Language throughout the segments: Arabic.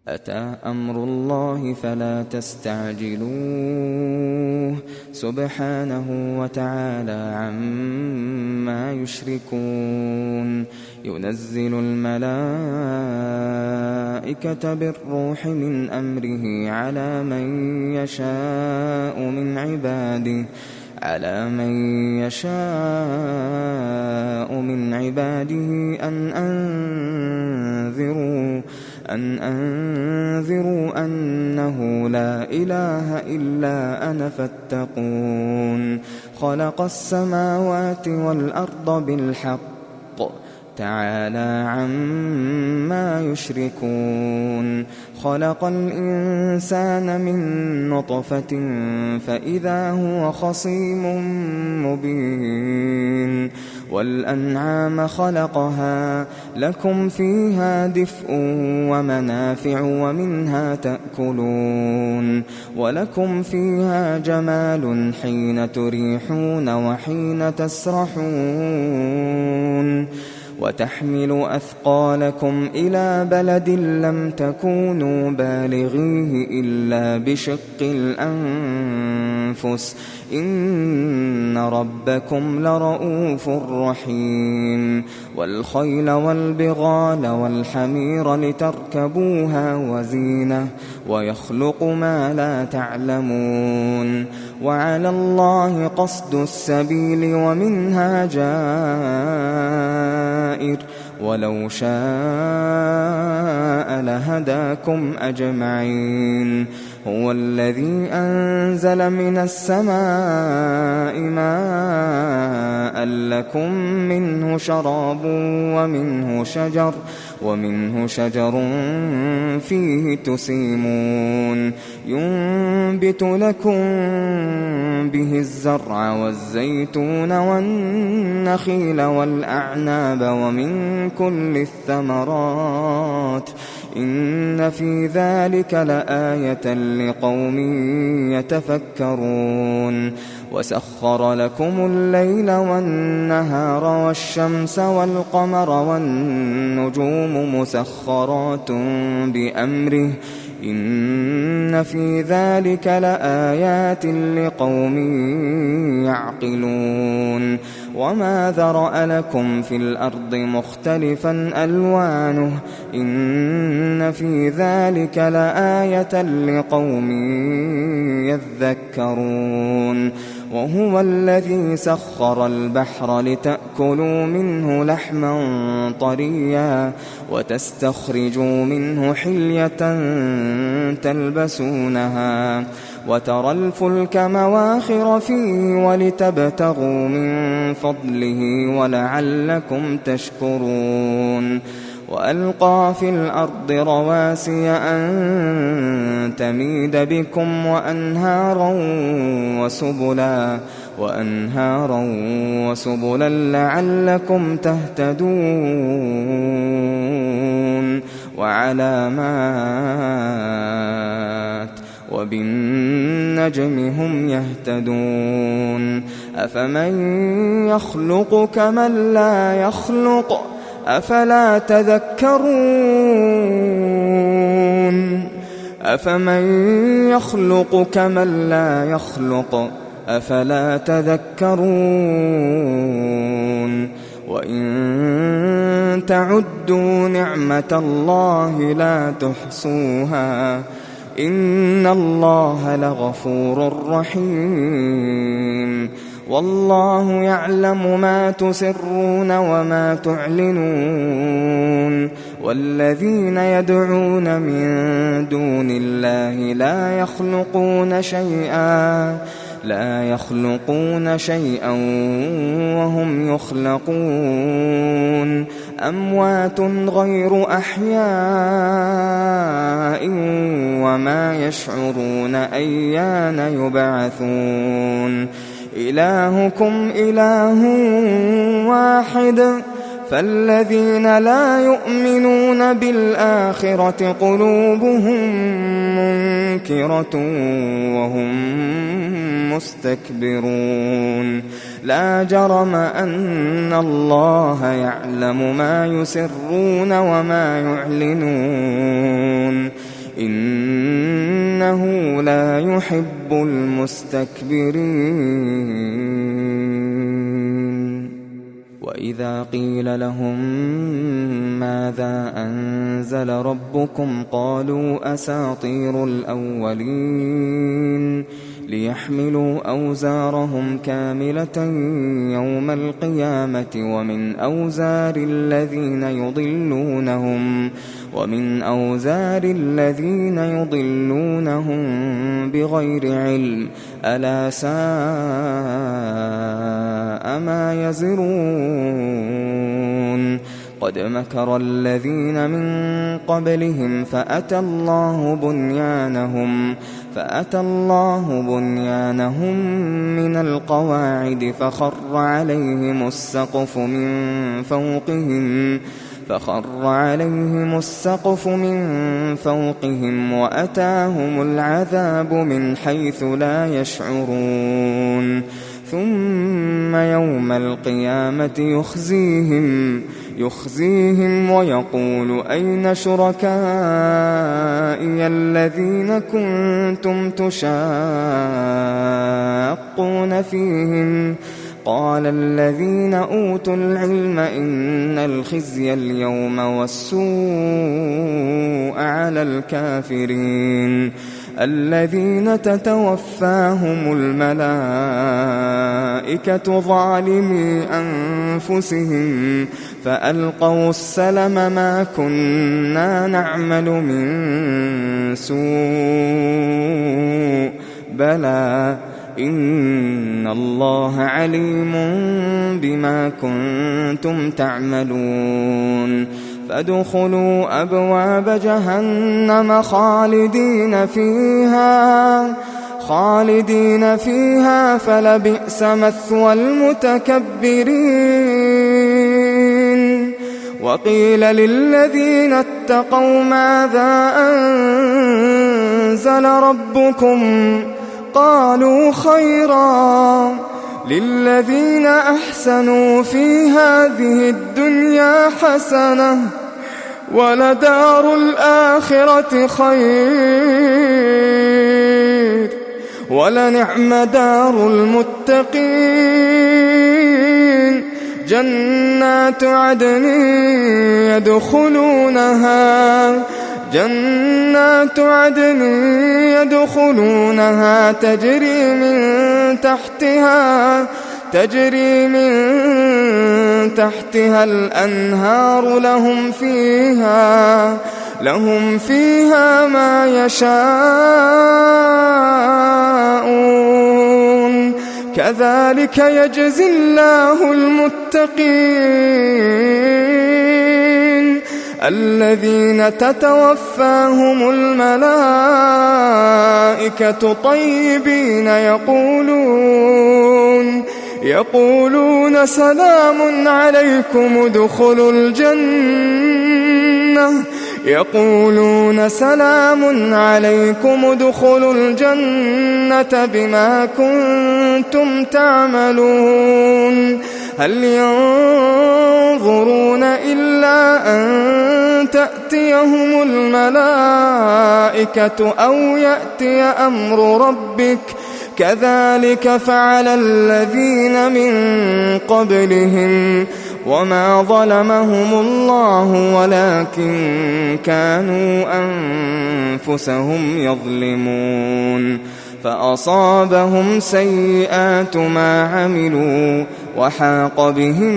أتى أمر الله فلا تستعجلوه سبحانه وتعالى عما يشركون ينزل الملائكة بالروح من أمره على من يشاء من عباده أن أنذروا أنه لا إله إلا أنا فاتقون خلق السماوات والأرض بالحق تعالى عما يشركون خلق الإنسان من نطفة فإذا هو خصيم مبين والأنعام خلقها لكم فيها دفء ومنافع ومنها تأكلون ولكم فيها جمال حين تريحون وحين تسرحون وتحمل أثقالكم إلى بلد لم تكونوا بالغيه إلا بشق الأنفس إن ربكم لرؤوف رحيم والخيل والبغال والحمير لتركبوها وزينة ويخلق ما لا تعلمون وعلى الله قصد السبيل ومنها جائر ولو شاء لهداكم أجمعين هو الذي أنزل من السماء ماء لكم منه شراب ومنه شجر فيه تسيمون ينبت لكم به الزرع والزيتون والنخيل والأعناب ومن كل الثمرات إن في ذلك لآية لقوم يتفكرون وسخر لكم الليل والنهار والشمس والقمر والنجوم مسخرات بأمره إن في ذلك لآيات لقوم يعقلون وما ذرأ لكم في الأرض مختلفا ألوانه إن في ذلك لآية لقوم يذكرون وهو الذي سخر البحر لتأكلوا منه لحما طريا وتستخرجوا منه حلية تلبسونها وترى الفلك مواخر فيه ولتبتغوا من فضله ولعلكم تشكرون وألقى في الأرض رواسي أن تميد بكم وأنهارا وسبلا لعلكم تهتدون وعلامات وبالنجم هم يهتدون أفمن يخلق كمن لا يخلق أفلا تذكرون أفمن يخلق كمن لا يخلق أفلا تذكرون وإن تعدوا نعمة الله لا تحصوها إن الله لغفور رحيم والله يعلم ما تسرون وما تعلنون والذين يدعون من دون الله لا يخلقون شيئا وهم يخلقون أموات غير أحياء وما يشعرون أيان يبعثون إلهكم إله واحد فالذين لا يؤمنون بالآخرة قلوبهم منكرة وهم مستكبرون لا جرم أن الله يعلم ما يسرون وما يعلنون إنه لا يحب المستكبرين. وإذا قيل لهم ماذا أنزل ربكم قالوا أساطير الأولين ليحملوا أوزارهم كاملة يوم القيامة ومن أوزار الذين يضلونهم بغير علم ألا ساء ما يزرون. قد مكر الذين من قبلهم فأتى الله بنيانهم من القواعد فخر عليهم السقف من فوقهم وأتاهم العذاب من حيث لا يشعرون. ثم يوم القيامة يخزيهم ويقول أين شركائي الذين كنتم تشاقون فيهم قال الذين أوتوا العلم إن الخزي اليوم والسوء على الكافرين الذين تتوفاهم الملائكة ظالمي أنفسهم فألقوا السلم ما كنا نعمل من سوء بلى إن الله عليم بما كنتم تعملون. فادخلوا أبواب جهنم خالدين فيها فلبئس مثوى المتكبرين. وقيل للذين اتقوا ماذا أنزل ربكم قالوا خيرا للذين أحسنوا في هذه الدنيا حسنة ولدار الآخرة خير ولنعم دار المتقين. جنات عدن يدخلونها تجري من تحتها الأنهار لهم فيها ما يشاءون كذلك يجزي الله المتقين الذين تتوفاهم الملائكة طيبين يقولون سلام عليكم ادخلوا الجنة بما كنتم تعملون. هل ينظرون إلا أن تأتيهم الملائكة أو يأتي أمر ربك كذلك فعل الذين من قبلهم وما ظلمهم الله ولكن كانوا أنفسهم يظلمون. فأصابهم سيئات ما عملوا وحاق بهم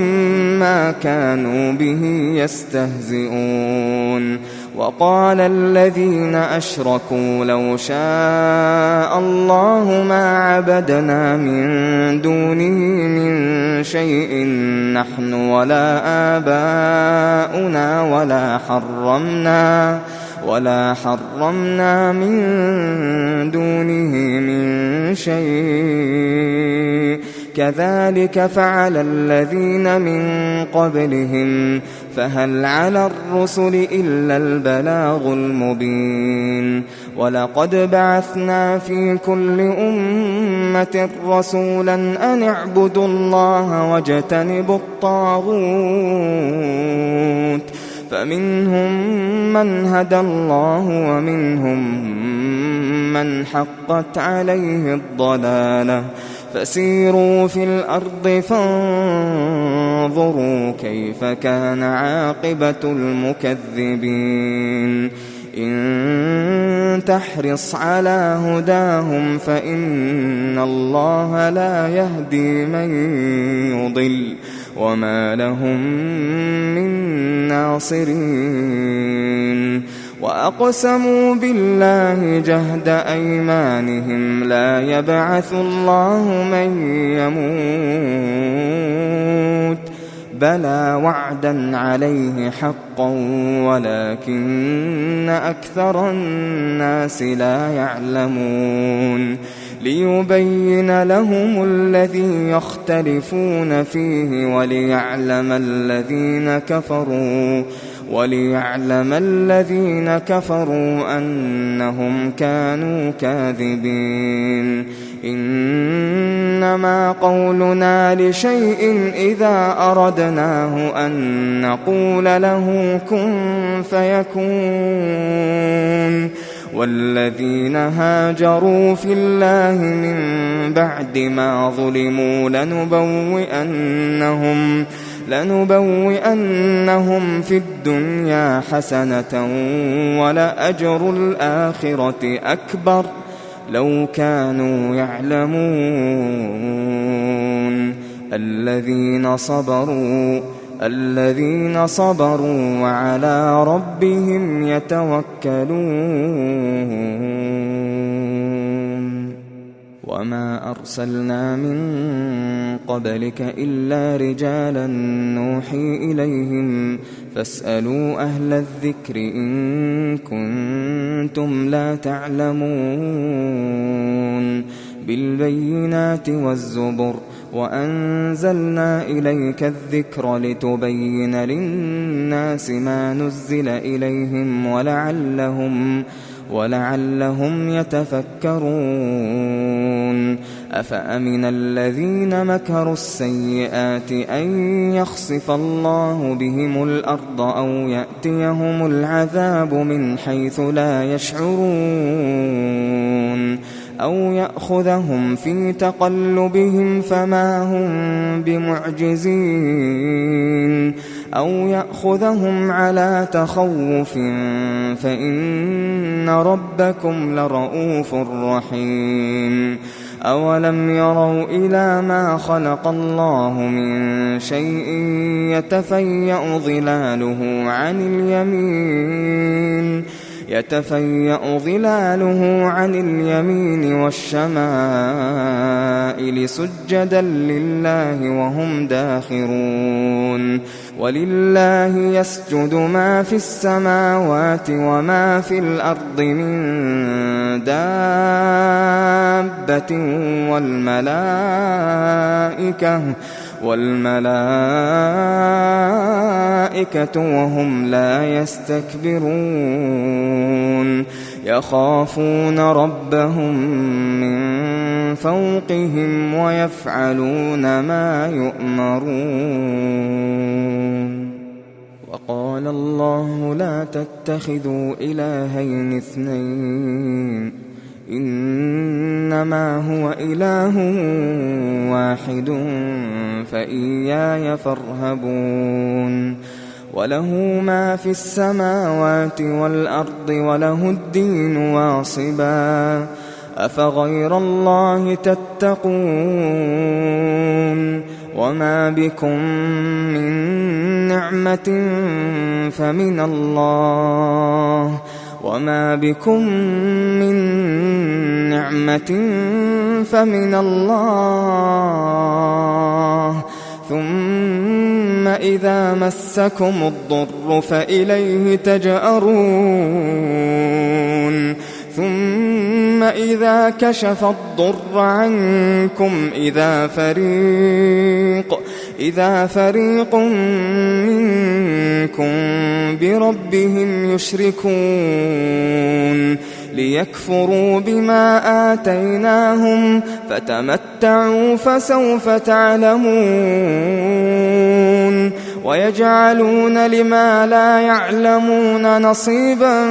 ما كانوا به يستهزئون. وقال الذين أشركوا لو شاء الله ما عبدنا من دونه من شيء نحن ولا آباؤنا ولا حرمنا من دونه من شيء كذلك فعل الذين من قبلهم فهل على الرسل إلا البلاغ المبين. ولقد بعثنا في كل أمة رسولا أن اعبدوا الله واجتنبوا الطاغوت فمنهم من هدى الله ومنهم من حقت عليه الضلالة فسيروا في الأرض فانظروا كيف كان عاقبة المكذبين إن تحرص على هداهم فإن الله لا يهدي من يضل وما لهم من ناصرين وأقسموا بالله جهد أيمانهم لا يبعث الله من يموت بلى وعدا عليه حقا ولكن أكثر الناس لا يعلمون ليبين لهم الذي يختلفون فيه وليعلم الذين كفروا أنهم كانوا كاذبين إنما قولنا لشيء إذا أردناه أن نقول له كن فيكون والذين هاجروا في الله من بعد ما ظلموا لنبوئنهم في الدنيا حسنة ولأجر الآخرة أكبر لو كانوا يعلمون الذين صبروا وعلى ربهم يتوكلون وما أرسلنا من قبلك إلا رجالا نوحي إليهم فاسألوا أهل الذكر إن كنتم لا تعلمون بالبينات والزبر وأنزلنا إليك الذكر لتبين للناس ما نزل إليهم ولعلهم يتفكرون أفأمن الذين مكروا السيئات أن يخسف الله بهم الأرض أو يأتيهم العذاب من حيث لا يشعرون أو يأخذهم في تقلبهم فما هم بمعجزين أو يأخذهم على تخوف فإن ربكم لرؤوف رحيم أولم يروا إلى ما خلق الله من شيء يتفيأ ظلاله عن اليمين والشمائل سجدا لله وهم داخرون ولله يسجد ما في السماوات وما في الأرض من دابة والملائكة وهم لا يستكبرون يخافون ربهم من فوقهم ويفعلون ما يؤمرون وقال الله لا تتخذوا إلهين اثنين إنما هو إله واحد فإياي فارهبون وله ما في السماوات والأرض وله الدين واصبا أفغير الله تتقون وما بكم من نعمة فمن الله ثم إذا مسكم الضر فإليه تجأرون ثم إذا كشف الضر عنكم إذا فريق منكم بربهم يشركون ليكفروا بما آتيناهم فتمتعوا فسوف تعلمون ويجعلون لما لا يعلمون نصيبا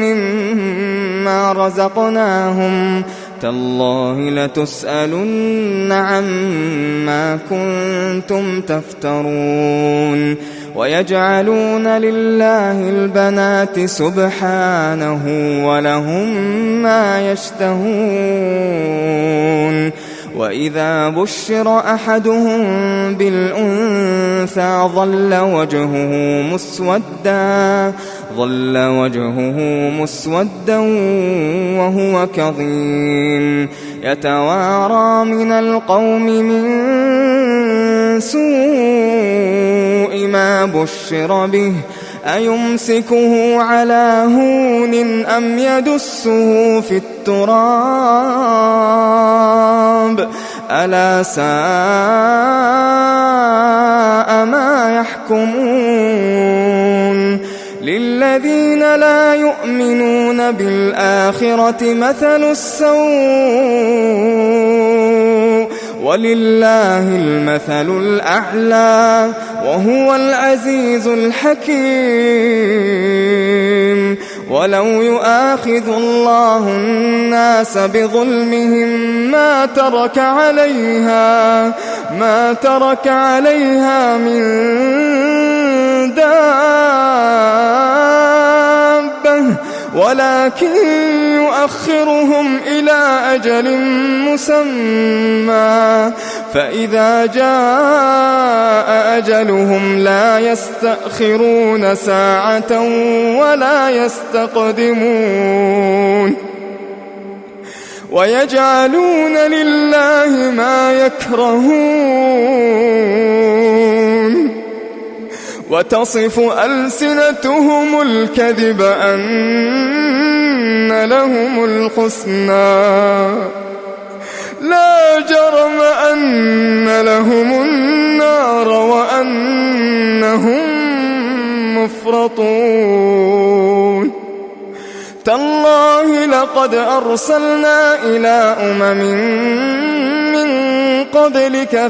مما رزقناهم تالله لتسألن عما كنتم تفترون ويجعلون لله البنات سبحانه ولهم ما يشتهون وإذا بشر أحدهم بالأنثى ظل وجهه مسودا وهو كظيم يتوارى من القوم من سوء ما بشر به أيمسكه على هون أم يدسه في التراب ألا ساء ما يحكمون للذين لا يؤمنون بالآخرة مثل السوء ولله المثل الأعلى وهو العزيز الحكيم ولو يؤاخذ الله الناس بظلمهم ما ترك عليها من دابة ولكن يؤخرهم إلى أجل مسمى فإذا جاء أجلهم لا يستأخرون ساعة ولا يستقدمون ويجعلون لله ما يكرهون وتصف ألسنتهم الكذب أن لهم الحسنى لا جرم أن لهم النار وأنهم مفرطون تالله لقد أرسلنا إلى أمم من قبلك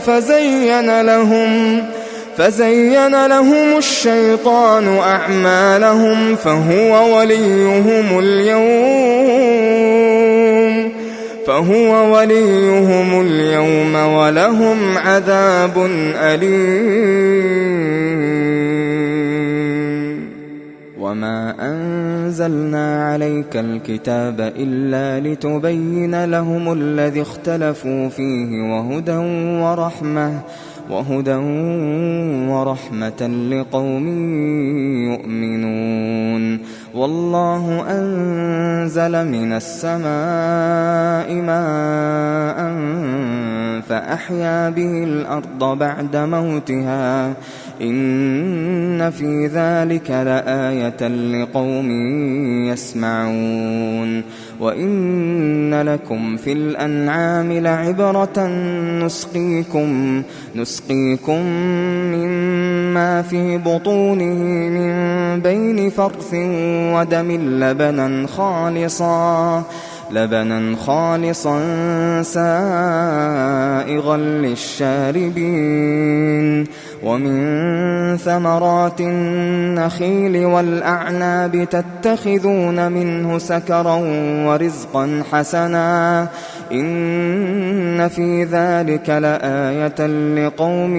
فزين لهم الشيطان أعمالهم فهو وليهم اليوم ولهم عذاب أليم وما أنزلنا عليك الكتاب إلا لتبين لهم الذي اختلفوا فيه وهدى ورحمة لقوم يؤمنون والله أنزل من السماء ماء فأحيا به الأرض بعد موتها إن في ذلك لآية لقوم يسمعون وإن لكم في الأنعام لعبرة نسقيكم مما في بطونه من بين فرث ودم لبنا خالصا سائغا للشاربين ومن ثمرات النخيل والأعناب تتخذون منه سكرا ورزقا حسنا إن في ذلك لآية لقوم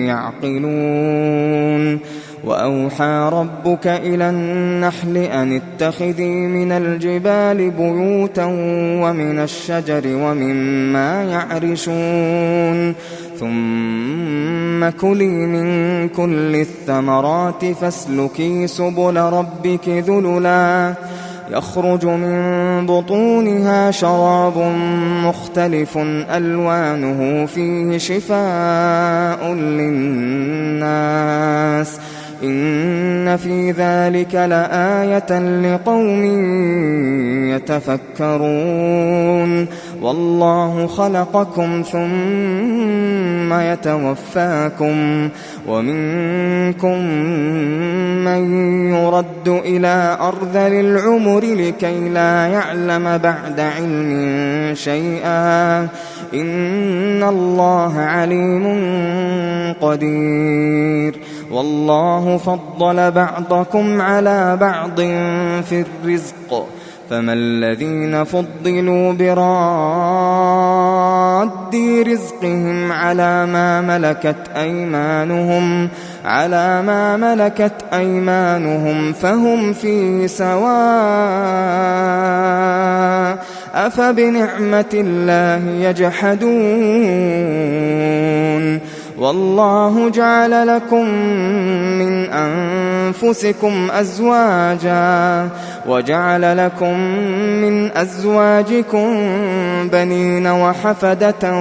يعقلون وأوحى ربك إلى النحل أن اتخذي من الجبال بيوتا ومن الشجر ومما يعرشون ثم كلي من كل الثمرات فاسلكي سبل ربك ذللا يخرج من بطونها شراب مختلف ألوانه فيه شفاء للناس إن في ذلك لآية لقوم يتفكرون والله خلقكم ثم يتوفاكم ومنكم من يرد إلى أرذل العمر لكي لا يعلم بعد علم شيئا إن الله عليم قدير والله فضل بعضكم على بعض في الرزق فما الذين فضلوا براد رزقهم على ما ملكت أيمانهم فهم فيه سواء أفبنعمة الله يجحدون والله جعل لكم من أنفسكم أزواجا وجعل لكم من أزواجكم بنين وحفدة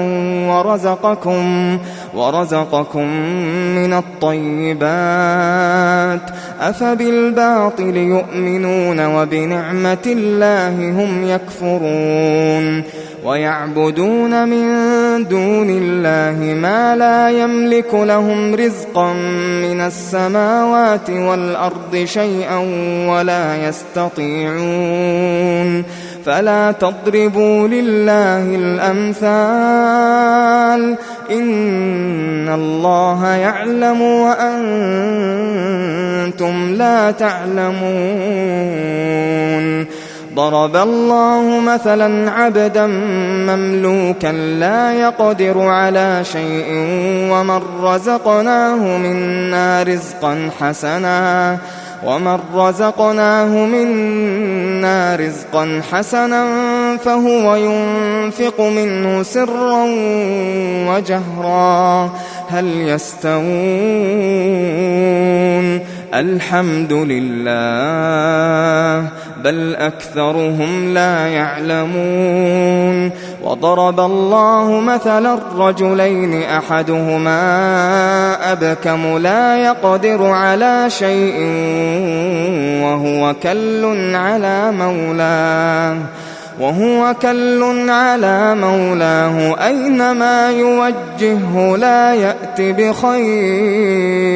ورزقكم من الطيبات أفبالباطل يؤمنون وبنعمة الله هم يكفرون ويعبدون من دون الله ما لا يملك لهم رزقا من السماوات والأرض شيئا ولا يستطيعون فلا تضربوا لله الأمثال إن الله يعلم وأنتم لا تعلمون ضرب الله مثلا عبدا مملوكا لا يقدر على شيء ومن رزقناه منا رزقا حسنا فهو ينفق منه سرا وجهرا هل يستوون الحمد لله بل أكثرهم لا يعلمون وضرب الله مثلا الرجلين أحدهما أبكم لا يقدر على شيء وهو كل على مولاه أينما يوجهه لا يأت بخير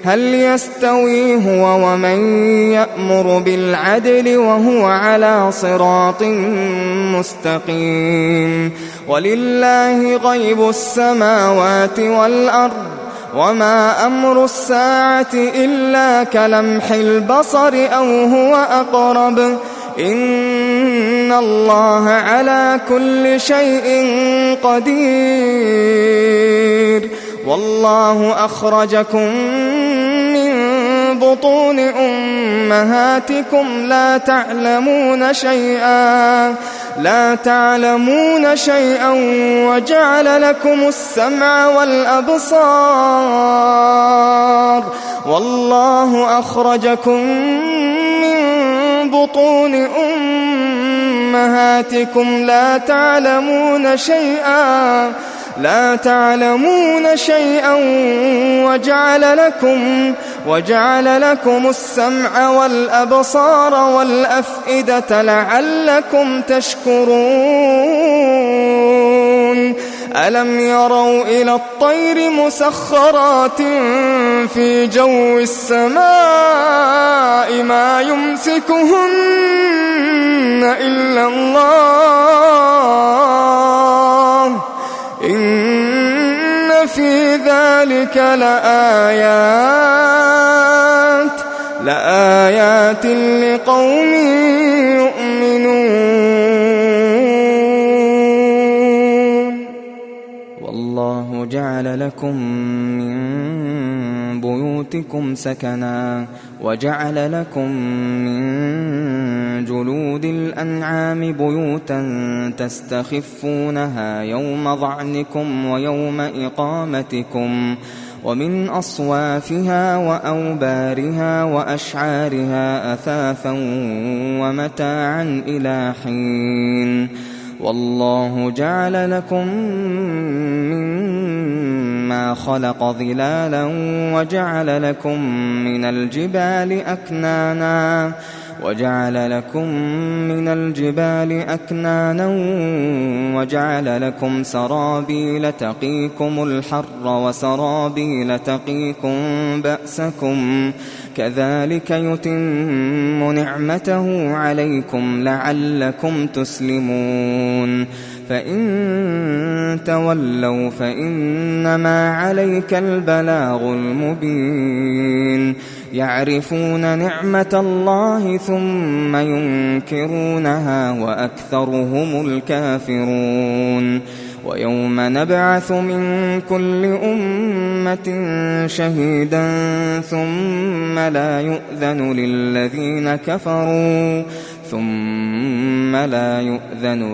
هل يستوي هو ومن يأمر بالعدل وهو على صراط مستقيم ولله غيب السماوات والأرض وما أمر الساعة إلا كلمح البصر أو هو أقرب إن الله على كل شيء قدير والله أخرجكم من بطون أمهاتكم لا تعلمون شيئا وجعل لكم السمع والأبصار والله أخرجكم من بطون أمهاتكم لا تعلمون شيئا وجعل لكم السمع والأبصار والأفئدة لعلكم تشكرون ألم يروا إلى الطير مسخرات في جو السماء ما يمسكهن إلا الله إن في ذلك لآيات لقوم يؤمنون والله جعل لكم من بيوتكم سكنا وجعل لكم من جلود الأنعام بيوتا تستخفونها يوم ظعنكم ويوم إقامتكم ومن أصوافها وأوبارها وأشعارها أثاثا ومتاعا إلى حين والله جعل لكم مما خلق ظلالا وجعل لكم من الجبال أكنانا وجعل لكم من الجبال أكنانا وجعل لكم سرابيل تقيكم الحر وسرابيل تقيكم بأسكم كذلك يتم نعمته عليكم لعلكم تسلمون فإن تولوا فإنما عليك البلاغ المبين يعرفون نعمة الله ثم ينكرونها وأكثرهم الكافرون ويوم نبعث من كل أمة شهيدا ثم لا يؤذن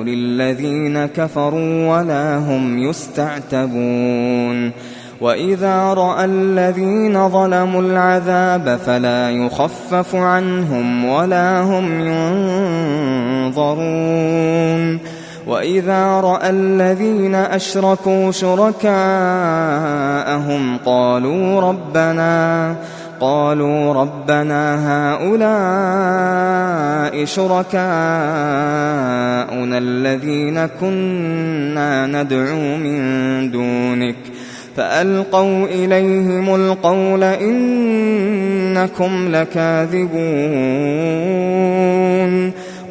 للذين كفروا ولا هم يستعتبون وإذا رأى الذين ظلموا العذاب فلا يخفف عنهم ولا هم ينظرون وإذا رأى الذين أشركوا شركاءهم قالوا ربنا هؤلاء شركاؤنا الذين كنا ندعو من دونك فألقوا إليهم القول إنكم لكاذبون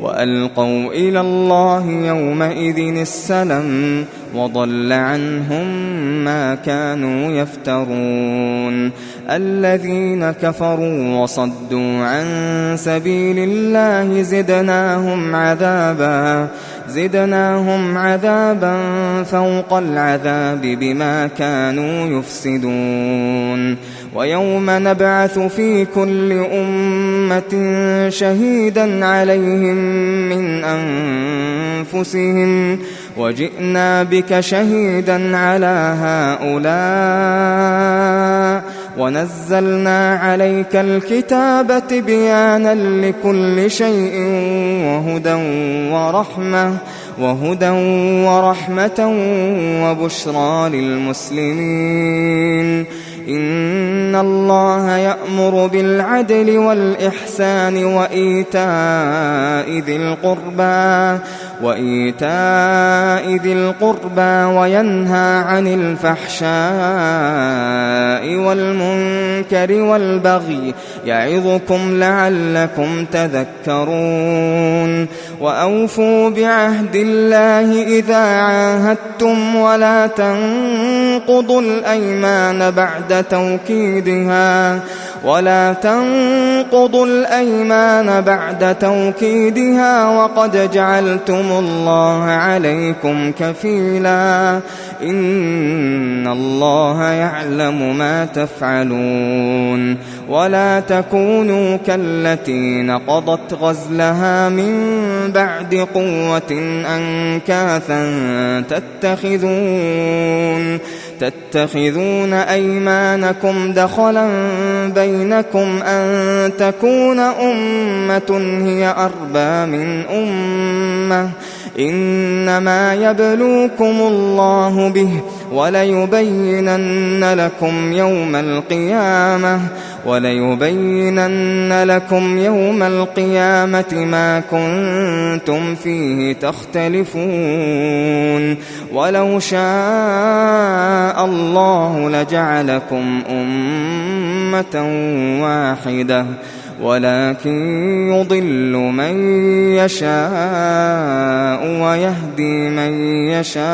وألقوا إلى الله يومئذ السلم وضل عنهم ما كانوا يفترون الذين كفروا وصدوا عن سبيل الله زدناهم عذابا فوق العذاب بما كانوا يفسدون ويوم نبعث في كل أمة شهيدا عليهم من أنفسهم وجئنا بك شهيدا على هؤلاء ونزلنا عليك الكتاب تبيانا لكل شيء وهدى ورحمة وبشرى للمسلمين إن الله يأمر بالعدل والإحسان وإيتاء ذي القربى وينهى عن الفحشاء والمنكر والبغي يعظكم لعلكم تذكرون وأوفوا بعهد الله إذا عاهدتم ولا تنقضوا الأيمان بعد توكيدها وقد جعلتم الله عليكم كفيلا إن الله يعلم ما تفعلون ولا تكونوا كالتي نقضت غزلها من بعد قوة أنكاثا تتخذون أيمانكم دخلا بينكم أن تكون أمة هي أربى من أمة إنما يبلوكم الله به وليبينن لكم يوم القيامة ما كنتم فيه تختلفون ولو شاء الله لجعلكم أمة واحدة ولكن يضل من يشاء ويهدي من يشاء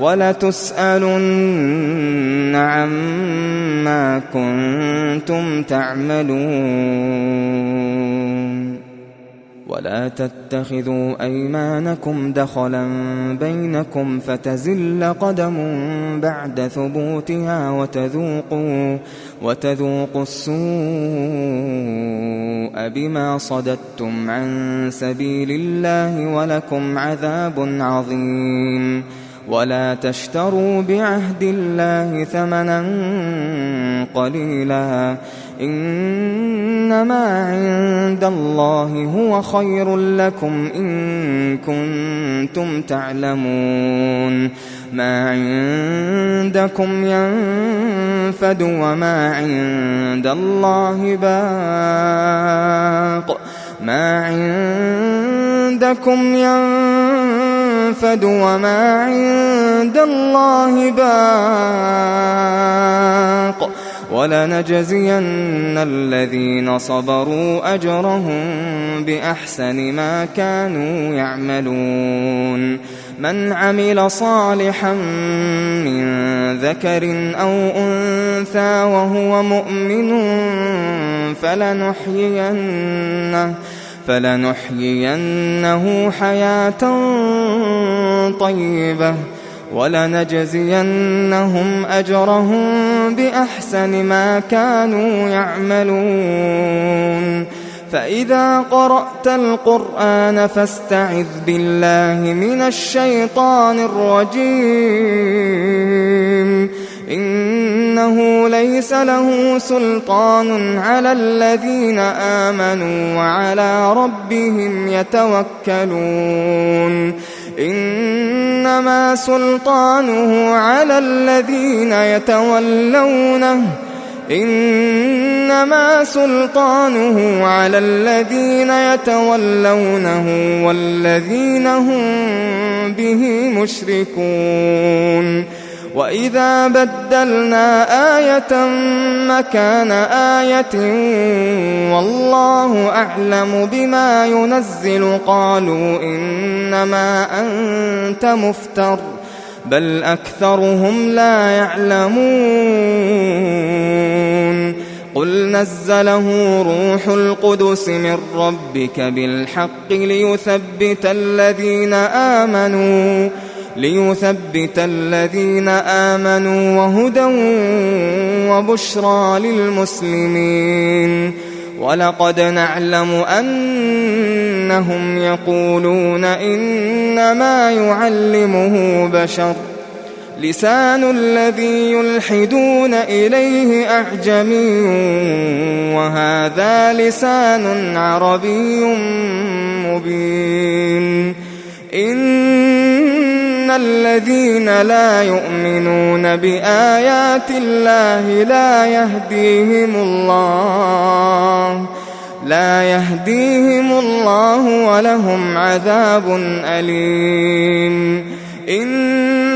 ولتسألن عما كنتم تعملون ولا تتخذوا أيمانكم دخلا بينكم فتزل قدم بعد ثبوتها وتذوقوا السوء بما صددتم عن سبيل الله ولكم عذاب عظيم ولا تشتروا بعهد الله ثمنا قليلا إنما عند الله هو خير لكم إن كنتم تعلمون ما عندكم ينفد وما عند الله باق ما عندكم ينفد وما عند الله باق ولنجزين الذين صبروا أجرهم بأحسن ما كانوا يعملون من عمل صالحا من ذكر أو أنثى وهو مؤمن فلنحيينه حياة طيبة ولنجزينهم أجرهم بأحسن ما كانوا يعملون فإذا قرأت القرآن فاستعذ بالله من الشيطان الرجيم إنه ليس له سلطان على الذين آمنوا وعلى ربهم يتوكلون إنما سلطانه على الذين يتولونه والذين هم به مشركون وإذا بدلنا آية مكان آية والله أعلم بما ينزل قالوا إنما أنت مفتر بل أكثرهم لا يعلمون قل نزله روح القدس من ربك بالحق ليثبت الذين آمنوا وهدى وبشرى للمسلمين ولقد نعلم أنهم يقولون إنما يعلمه بشر لسان الذي يلحدون إليه أعجمي وهذا لسان عربي مبين إن الذين لا يؤمنون بآيات الله لا يهديهم الله ولهم عذاب أليم إنما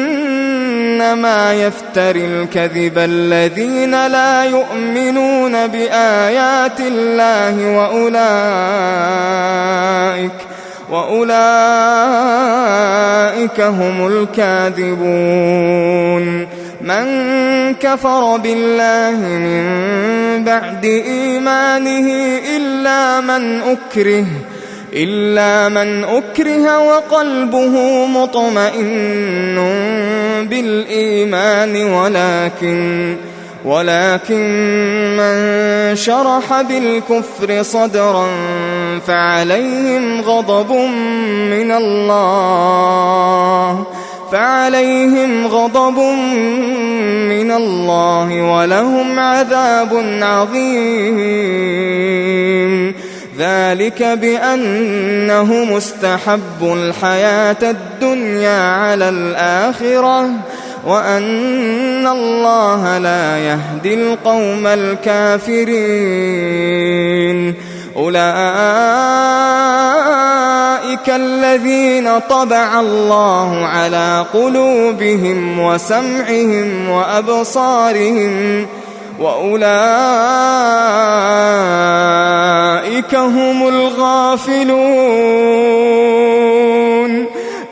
يفتري الكذب الذين لا يؤمنون بآيات الله وأولئك هم الكاذبون من كفر بالله من بعد إيمانه إلا من أكره وقلبه مطمئن بالإيمان ولكن من شرح بالكفر صدرا فعليهم غضب من الله ولهم عذاب عظيم ذلك بأنه مستحب الحياة الدنيا على الآخرة وأن الله لا يهدي القوم الكافرين أولئك الذين طبع الله على قلوبهم وسمعهم وأبصارهم وأولئك هم الغافلون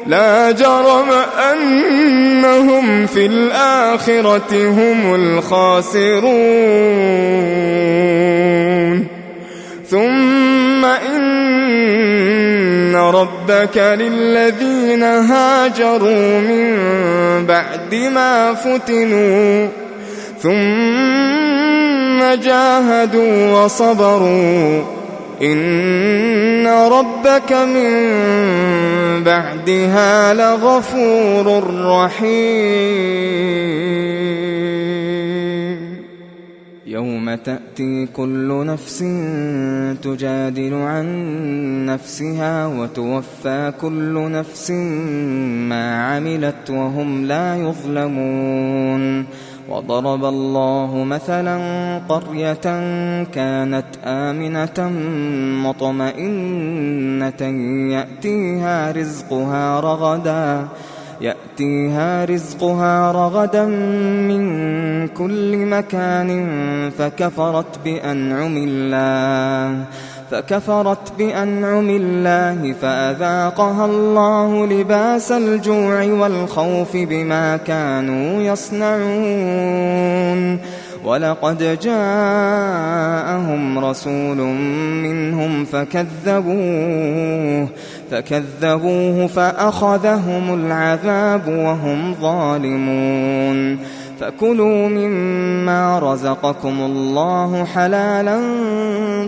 لا جرم أنهم في الآخرة هم الخاسرون ثم إن ربك للذين هاجروا من بعد ما فتنوا ثم جاهدوا وصبروا إن ربك من بعدها لغفور رحيم يوم تأتي كل نفس تجادل عن نفسها وتوفى كل نفس ما عملت وهم لا يظلمون. وضرب الله مثلا قرية كانت آمنة مطمئنة يأتيها رزقها رغدا من كل مكان فكفرت بأنعم الله فأذاقها الله لباس الجوع والخوف بما كانوا يصنعون. ولقد جاءهم رسول منهم فكذبوه فأخذهم العذاب وهم ظالمون. فكلوا مما رزقكم الله حلالا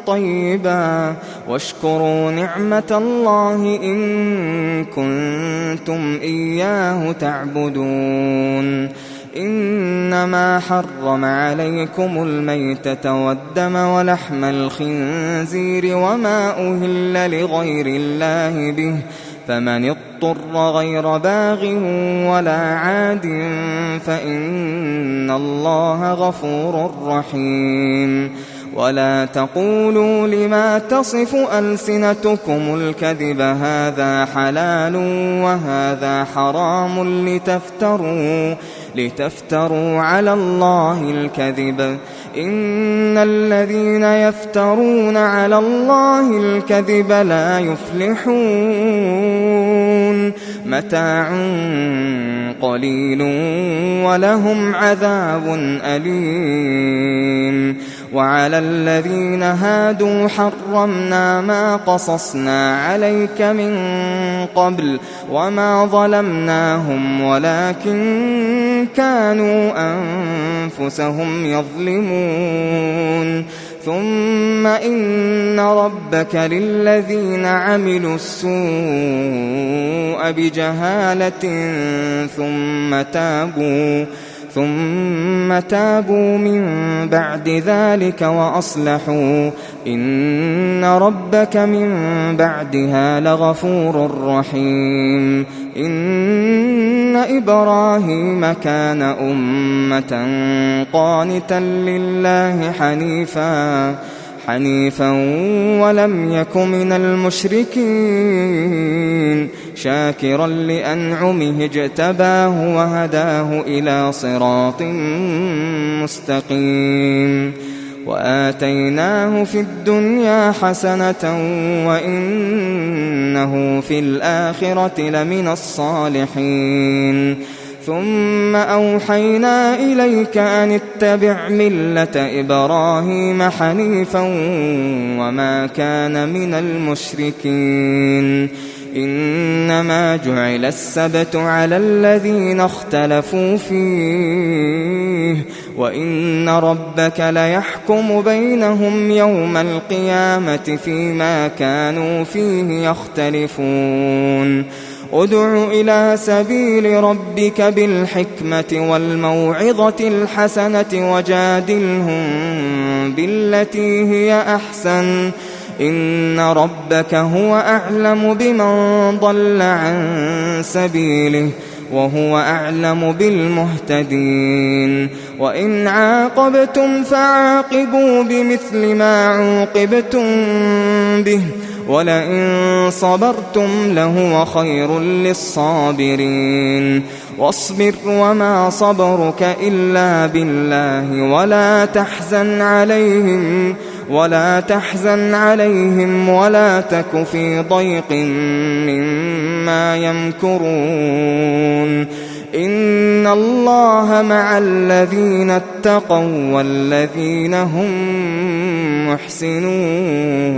طيبا واشكروا نعمة الله إن كنتم إياه تعبدون. إنما حرم عليكم الميتة والدم ولحم الخنزير وما أهل لغير الله به فمن اضطر غير باغ ولا عاد فإن الله غفور رحيم. ولا تقولوا لما تصف ألسنتكم الكذب هذا حلال وهذا حرام لتفتروا على الله الكذب. إن الذين يفترون على الله الكذب لا يفلحون. متاع قليل ولهم عذاب أليم. وعلى الذين هادوا حرمنا ما قصصنا عليك من قبل وما ظلمناهم ولكن كانوا أنفسهم يظلمون. ثم إن ربك للذين عملوا السوء بجهالة ثم تابوا من بعد ذلك وأصلحوا إن ربك من بعدها لغفور رحيم. إن إبراهيم كان أمة قانتا لله حنيفا ولم يك من المشركين شاكرا لأنعمه اجتباه وهداه إلى صراط مستقيم. وآتيناه في الدنيا حسنة وإنه في الآخرة لمن الصالحين. ثم أوحينا إليك أن اتبع ملة إبراهيم حنيفا وما كان من المشركين. إنما جعل السبت على الذين اختلفوا فيه وإن ربك ليحكم بينهم يوم القيامة فيما كانوا فيه يختلفون. ادع إلى سبيل ربك بالحكمة والموعظة الحسنة وجادلهم بالتي هي أحسن إن ربك هو أعلم بمن ضل عن سبيله وهو أعلم بالمهتدين. وإن عاقبتم فعاقبوا بمثل ما عوقبتم به ولئن صبرتم لهو خير للصابرين. واصبر وما صبرك إلا بالله ولا تحزن عليهم ولا تك في ضيق مما يمكرون. إن الله مع الذين اتقوا والذين هم محسنون.